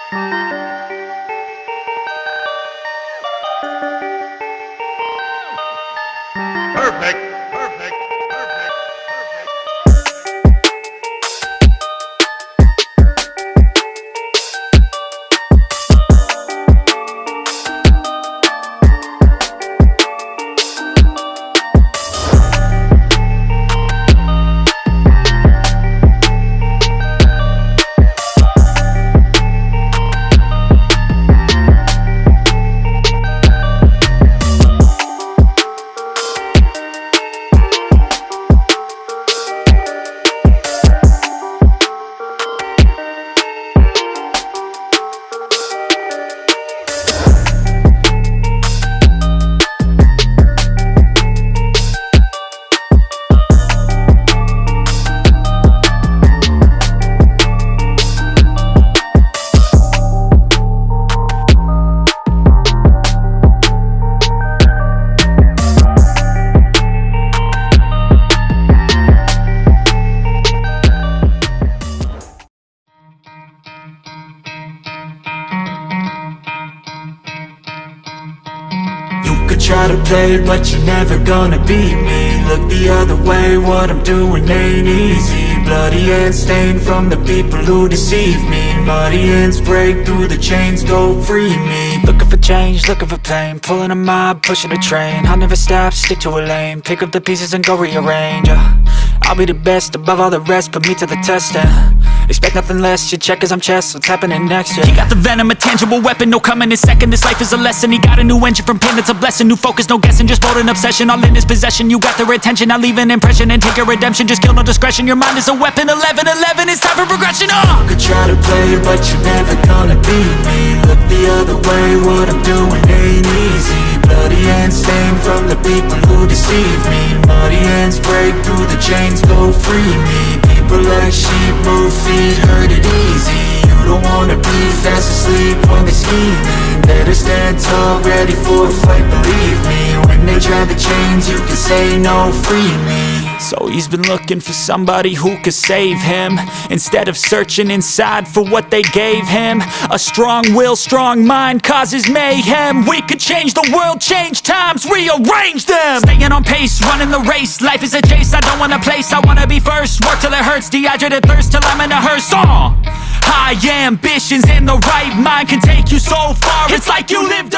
Perfect, perfect, perfect, perfect. Try to play, but you're never gonna beat me. Look the other way, what I'm doing ain't easy. Bloody hands stained from the people who deceive me. Muddy hands break through the chains, go free me. Looking for change, looking for pain. Pulling a mob, pushing a train. I'll never stop, stick to a lane. Pick up the pieces and go rearrange. I'll be the best above all the rest, put me to the test and expect nothing less, you check as I'm chess, what's happening next, yeah. He got the venom, a tangible weapon, no coming in second. This life is a lesson, he got a new engine from pain, it's a blessing. New focus, no guessing, just bold and obsession. All in his possession, you got their attention. I'll leave an impression and take your redemption. Just kill, no discretion, your mind is a weapon. 11-11, it's time for progression, You could try to play, but you're never gonna beat me. Look the other way, what I'm doing ain't easy. Bloody hands stained from the people who deceive me. Muddy hands break through the chains, go free me. People like sheep move feet, hurt it easy. You don't wanna be fast asleep when they scheming. Better stand tall, ready for a fight, believe me. When they try the chains, you can say no, free me. So he's been looking for somebody who could save him, instead of searching inside for what they gave him. A strong will, strong mind causes mayhem. We could change the world, change times, rearrange them. Staying on pace, running the race. Life is a chase, I don't want a place, I wanna be first. Work till it hurts, dehydrated thirst till I'm in a hearse. High ambitions and the right mind can take you so far. It's like you live